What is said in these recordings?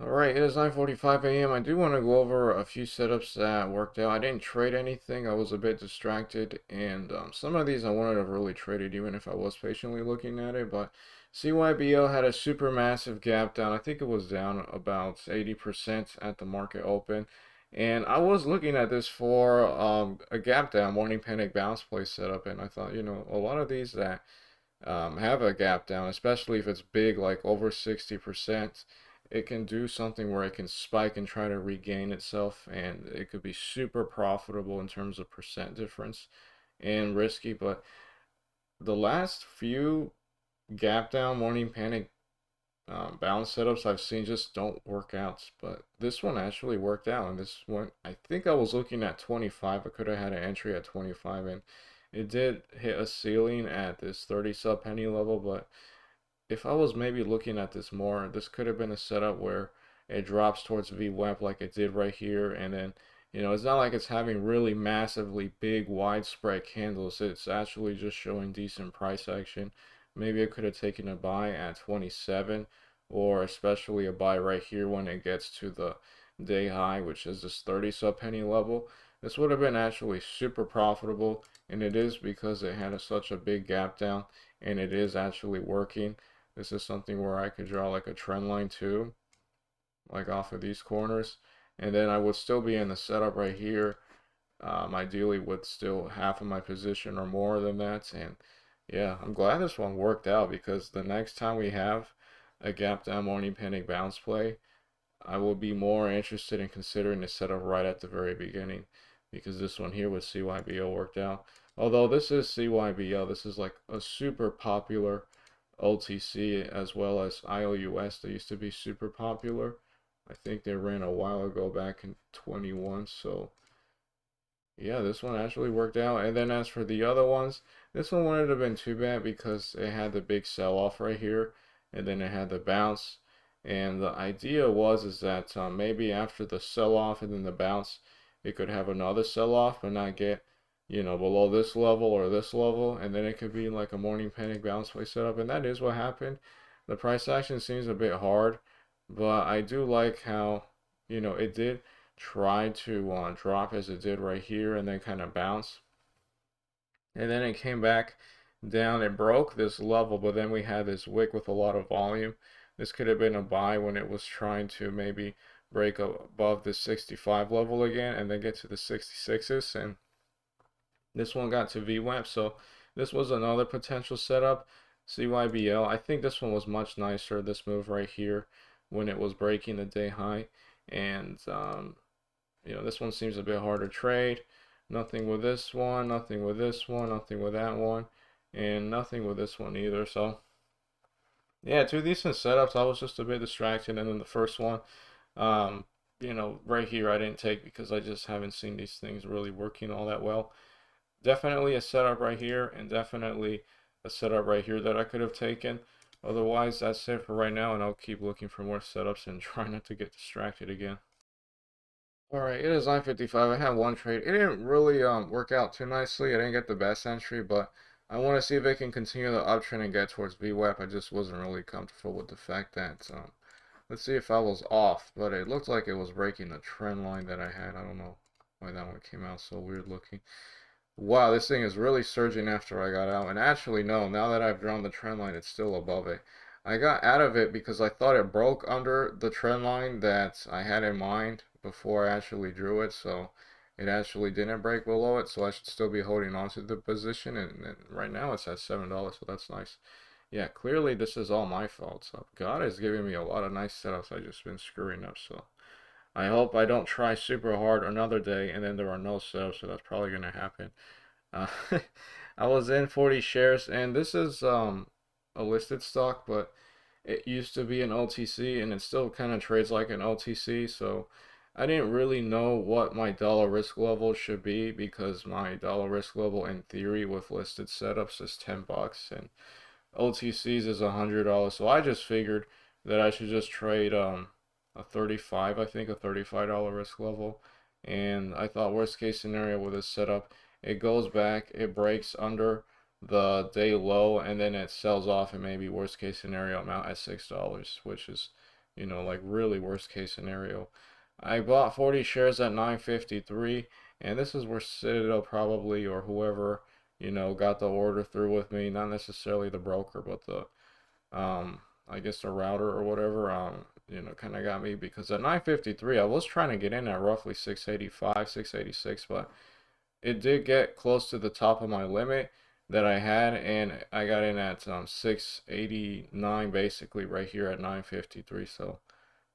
Alright, it is 9:45 a.m. I do want to go over a few setups that worked out. I didn't trade anything. I was a bit distracted, and some of these I wouldn't have really traded even if I was patiently looking at it. But CYBL had a super massive gap down. I think it was down about 80% at the market open. And I was looking at this for a gap down morning panic bounce play setup, and I thought, a lot of these that have a gap down, especially if it's big, like over 60%, it can do something where it can spike and try to regain itself, and it could be super profitable in terms of percent difference and risky. But the last few gap down morning panic balance setups I've seen just don't work out. But this one actually worked out, and this one, I think I was looking at 25. I could have had an entry at 25, and it did hit a ceiling at this 30 sub penny level. But if I was maybe looking at this more, this could have been a setup where it drops towards VWAP like it did right here, and then it's not like it's having really massively big widespread candles. It's actually just showing decent price action. Maybe I could have taken a buy at 27, or especially a buy right here when it gets to the day high, which is this 30 sub penny level. This would have been actually super profitable, and it is because it had such a big gap down, and it is actually working. This is something where I could draw like a trend line too, like off of these corners. And then I would still be in the setup right here. Ideally with still half of my position or more than that. And yeah, I'm glad this one worked out, because the next time we have a gap down morning panic bounce play, I will be more interested in considering the setup right at the very beginning, because this one here with CYBL worked out. Although this is CYBL, this is like a super popular OTC as well as IOUS. They used to be super popular. I think they ran a while ago back in 21. So yeah, this one actually worked out. And then as for the other ones, this one wouldn't have been too bad because it had the big sell-off right here, and then it had the bounce. And the idea was is that maybe after the sell-off and then the bounce, it could have another sell-off but not get, below this level or this level, and then it could be like a morning panic bounce play setup. And that is what happened. The price action seems a bit hard, but I do like how, it did try to drop as it did right here and then kind of bounce. And then it came back down. It broke this level, but then we had this wick with a lot of volume. This could have been a buy when it was trying to maybe break above the 65 level again and then get to the 66s. And this one got to VWAP. So this was another potential setup. CYBL. I think this one was much nicer, this move right here, when it was breaking the day high. And this one seems a bit harder to trade. Nothing with this one, nothing with this one, nothing with that one, and nothing with this one either. So, yeah, two decent setups. I was just a bit distracted. And then the first one, um, right here I didn't take because I just haven't seen these things really working all that well. Definitely a setup right here, and definitely a setup right here that I could have taken. Otherwise, that's it for right now, and I'll keep looking for more setups and try not to get distracted again. Alright, it is 9:55. I had one trade. It didn't really work out too nicely. I didn't get the best entry, but I want to see if it can continue the uptrend and get towards VWAP. I just wasn't really comfortable with the fact that let's see if I was off, but it looked like it was breaking the trend line that I had. I don't know why that one came out so weird looking. Wow, this thing is really surging after I got out. And actually, no, now that I've drawn the trend line, it's still above it. I got out of it because I thought it broke under the trend line that I had in mind before I actually drew it. So it actually didn't break below it. So I should still be holding on to the position. And right now it's at $7. So that's nice. Yeah, clearly this is all my fault. So God is giving me a lot of nice setups. I've just been screwing up. So I hope I don't try super hard another day and then there are no setups. So that's probably going to happen. Uh, I was in 40 shares, and this is a listed stock, but it used to be an OTC, and it still kind of trades like an OTC. So I didn't really know what my dollar risk level should be, because my dollar risk level in theory with listed setups is $10, and OTCs is $100. So I just figured that I should just trade a 35, I think a $35 risk level. And I thought worst case scenario with this setup, it goes back, it breaks under the day low, and then it sells off, and maybe worst case scenario I'm out at $6, which is like really worst case scenario. I bought 40 shares at 953, and this is where Citadel probably, or whoever, got the order through with me, not necessarily the broker, but I guess the router or whatever, kind of got me because at 953, I was trying to get in at roughly 685, 686, but it did get close to the top of my limit that I had, and I got in at 689 basically right here at 953. So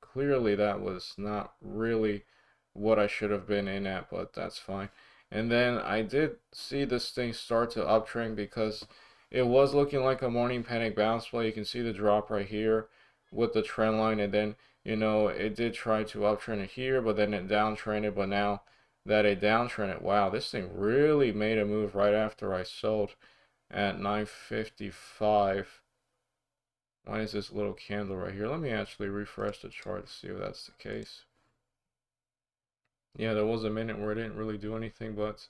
clearly that was not really what I should have been in at, but that's fine. And then I did see this thing start to uptrend because it was looking like a morning panic bounce play. You can see the drop right here with the trend line, and then it did try to uptrend it here, but then it downtrended. But now that it downtrended, wow, this thing really made a move right after I sold at 955. Why is this little candle right here? Let me actually refresh the chart to see if that's the case. Yeah, there was a minute where it didn't really do anything, but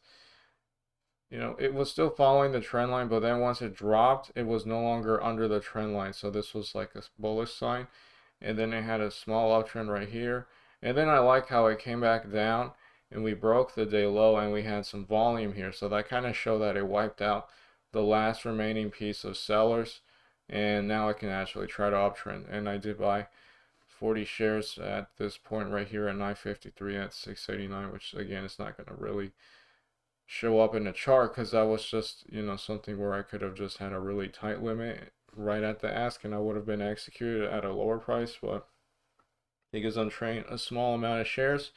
it was still following the trend line, but then once it dropped, it was no longer under the trend line. So this was like a bullish sign. And then it had a small uptrend right here. And then I like how it came back down and we broke the day low and we had some volume here. So that kind of showed that it wiped out the last remaining piece of sellers. And now I can actually try to uptrend. And I did buy 40 shares at this point right here at 953 at 689, which again is not going to really show up in the chart because that was just something where I could have just had a really tight limit right at the ask and I would have been executed at a lower price, but because I'm trading a small amount of shares,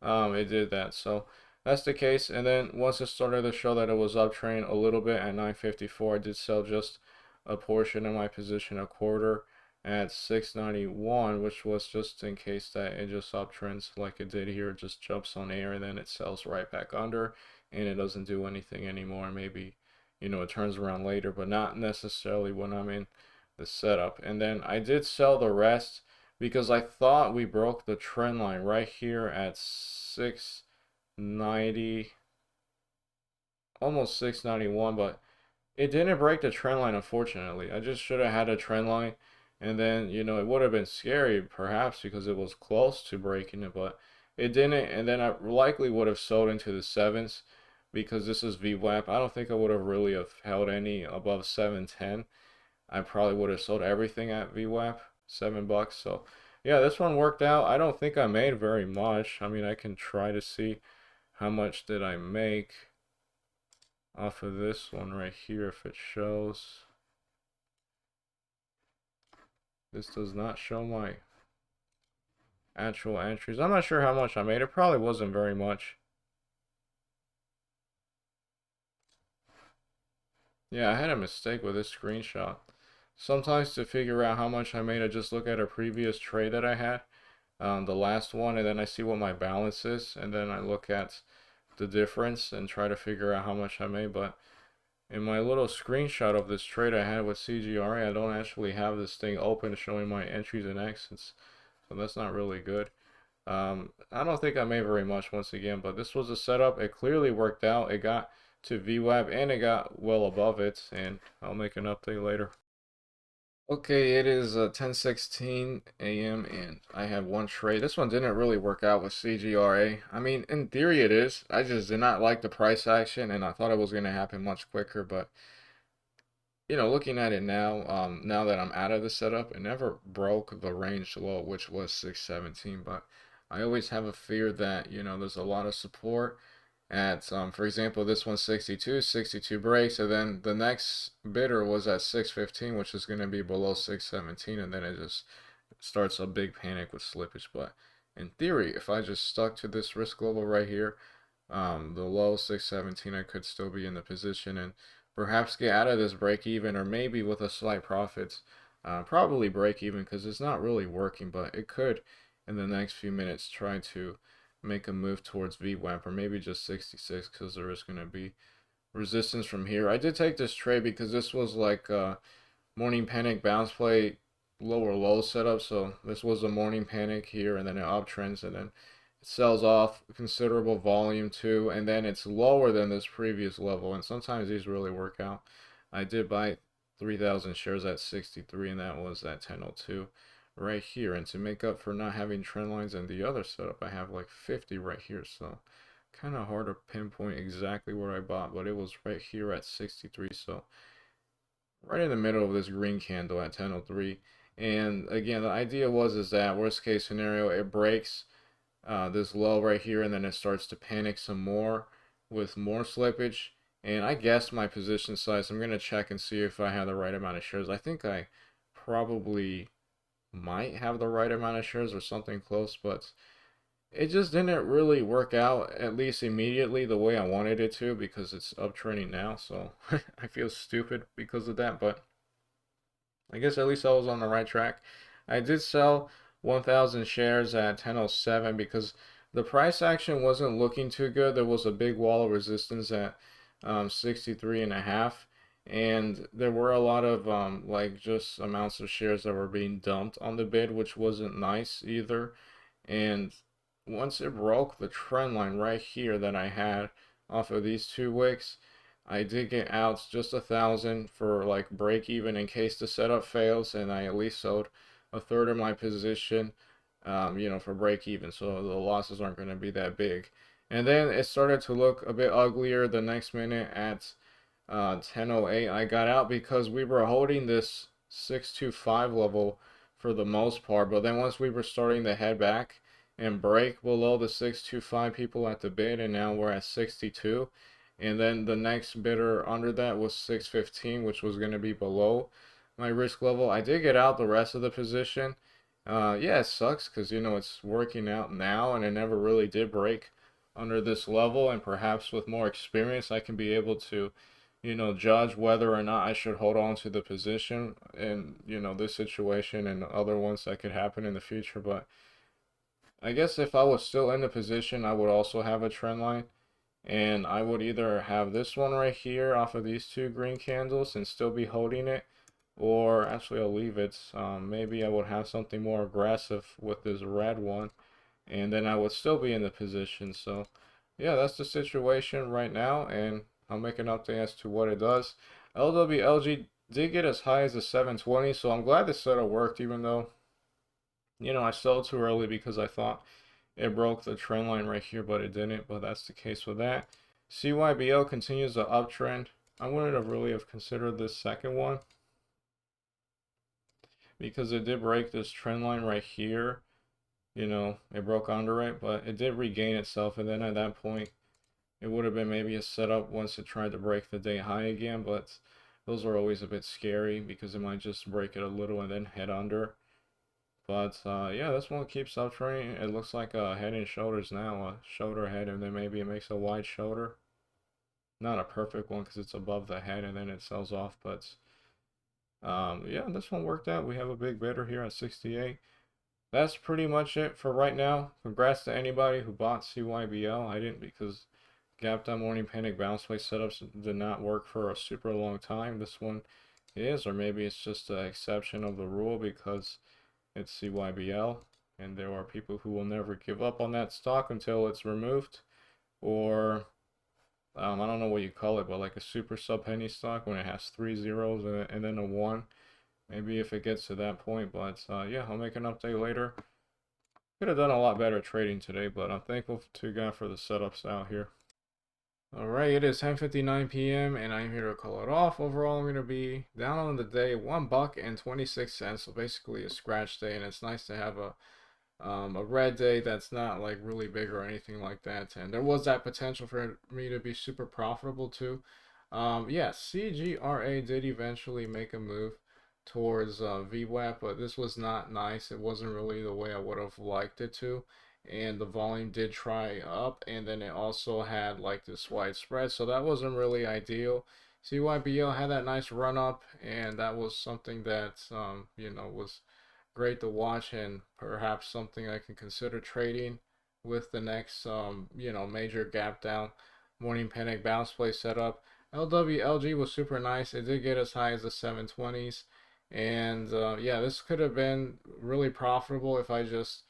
it did that. So that's the case. And then once it started to show that it was uptrending a little bit at 954, I did sell just a portion of my position, a quarter at 691, which was just in case that it just uptrends like it did here. It just jumps on air and then it sells right back under and it doesn't do anything anymore. Maybe it turns around later, but not necessarily when I'm in the setup. And then I did sell the rest because I thought we broke the trend line right here at 690, almost 691, but it didn't break the trend line, unfortunately. I just should have had a trend line, and then, it would have been scary, perhaps, because it was close to breaking it, but it didn't, and then I likely would have sold into the sevens, because this is VWAP. I don't think I would have really have held any above 710. I probably would have sold everything at VWAP, $7. So yeah, this one worked out. I don't think I made very much. I mean, I can try to see how much did I make off of this one right here if it shows. This does not show my actual entries. I'm not sure how much I made. It probably wasn't very much. Yeah, I had a mistake with this screenshot. Sometimes to figure out how much I made, I just look at a previous trade that I had, the last one, and then I see what my balance is, and then I look at the difference and try to figure out how much I made. But in my little screenshot of this trade I had with CGRA, I don't actually have this thing open showing my entries and exits, so that's not really good. I don't think I made very much once again, but this was a setup. It clearly worked out. It got to VWAP and it got well above it, and I'll make an update later. Okay, it is 10:16 a.m. and I have one trade. This one didn't really work out with CGRA. I mean, in theory it is. I just did not like the price action and I thought it was going to happen much quicker, but looking at it now, now that I'm out of the setup, it never broke the range low, which was 617, but I always have a fear that, there's a lot of support at, for example, this one's 62, 62 breaks, and then the next bidder was at 615, which is going to be below 617, and then it just starts a big panic with slippage. But in theory, if I just stuck to this risk level right here, the low 617, I could still be in the position and perhaps get out of this break even, or maybe with a slight profits, probably break even because it's not really working, but it could in the next few minutes try to make a move towards VWAP or maybe just 66 because there is going to be resistance from here. I did take this trade because this was like morning panic bounce play lower low setup. So this was a morning panic here and then it uptrends and then it sells off considerable volume too, and then it's lower than this previous level, and sometimes these really work out. I did buy 3,000 shares at 63 and that was at 10:02 right here. And to make up for not having trend lines in the other setup, I have like 50 right here. So kind of hard to pinpoint exactly where I bought, but it was right here at 63. So right in the middle of this green candle at 10:03. And again, the idea was is that worst case scenario, it breaks this low right here, and then it starts to panic some more with more slippage. And I guessed my position size. I'm gonna check and see if I have the right amount of shares. I think I probably might have the right amount of shares or something close, but it just didn't really work out, at least immediately, the way I wanted it to, because it's uptrending now. So I feel stupid because of that, but I guess at least I was on the right track. I did sell 1,000 shares at 10:07 because the price action wasn't looking too good. There was a big wall of resistance at 63 and a half, and there were a lot of like just amounts of shares that were being dumped on the bid, which wasn't nice either. And once it broke the trend line right here that I had off of these 2 wicks, I did get out just 1,000 for like break even in case the setup fails, and I at least sold a third of my position, for break even, so the losses aren't going to be that big. And then it started to look a bit uglier the next minute at 10:08. I got out because we were holding this 625 level for the most part, but then once we were starting to head back and break below the 625 people at the bid, and now we're at 62. And then the next bidder under that was 615, which was going to be below my risk level. I did get out the rest of the position. Yeah, it sucks because it's working out now, and it never really did break under this level. And perhaps with more experience, I can be able to judge whether or not I should hold on to the position in, this situation and other ones that could happen in the future. But I guess if I was still in the position, I would also have a trend line. And I would either have this one right here off of these two green candles and still be holding it, or actually I'll leave it. Maybe I would have something more aggressive with this red one, and then I would still be in the position. So yeah, that's the situation right now, and I'll make an update as to what it does. LWLG did get as high as a 720, so I'm glad this setup worked, even though I sold too early because I thought it broke the trend line right here, but it didn't. But that's the case with that. CYBL continues the uptrend. I wouldn't have really have considered this second one because it did break this trend line right here. It broke under it, but it did regain itself. And then at that point, it would have been maybe a setup once it tried to break the day high again. But those are always a bit scary because it might just break it a little and then head under. But yeah, this one keeps uptrending. It looks like a head and shoulders now, a shoulder head, and then maybe it makes a wide shoulder. Not a perfect one because it's above the head and then it sells off. But yeah, this one worked out. We have a big bidder here at 68. That's pretty much it for right now. Congrats to anybody who bought CYBL. I didn't because gap down morning panic bounce play setups did not work for a super long time. This one is, or maybe it's just an exception of the rule because it's CYBL, and there are people who will never give up on that stock until it's removed, or I don't know what you call it, but like a super sub penny stock when it has 3 zeros and then a 1. Maybe if it gets to that point, but yeah, I'll make an update later. Could have done a lot better trading today, but I'm thankful to God for the setups out here. Alright, it is 10:59 p.m. and I'm here to call it off. Overall, I'm going to be down on the day $1.26, so basically a scratch day, and it's nice to have a red day that's not like really big or anything like that. And there was that potential for me to be super profitable too. Yeah, CGRA did eventually make a move towards VWAP, but this was not nice. It wasn't really the way I would have liked it to. And the volume did try up, and then it also had like this wide spread, so that wasn't really ideal. CYBL had that nice run up, and that was something that was great to watch and perhaps something I can consider trading with the next major gap down morning panic bounce play setup. LWLG was super nice. It did get as high as the 720s, and yeah, this could have been really profitable if I just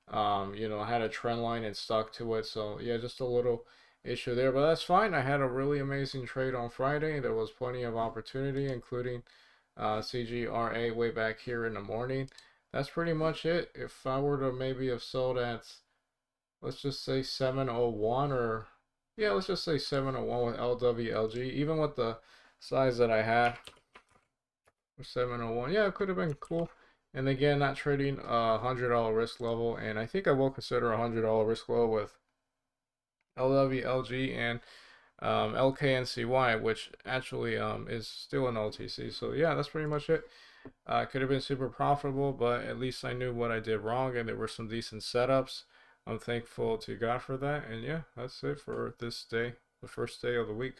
had a trend line and stuck to it. So yeah, just a little issue there, but that's fine. I had a really amazing trade on Friday. There was plenty of opportunity, including CGRA way back here in the morning. that's pretty much it. If I were to maybe have sold at, let's just say 701, or yeah, let's just say 701 with LWLG, even with the size that I had for 701, yeah, it could have been cool. And again, not trading a $100 risk level, and I think I will consider a $100 risk level with LWLG and LKNCY, which actually is still an OTC. So yeah, that's pretty much it. Could have been super profitable, but at least I knew what I did wrong, and there were some decent setups. I'm thankful to God for that. And yeah, that's it for this day, the first day of the week.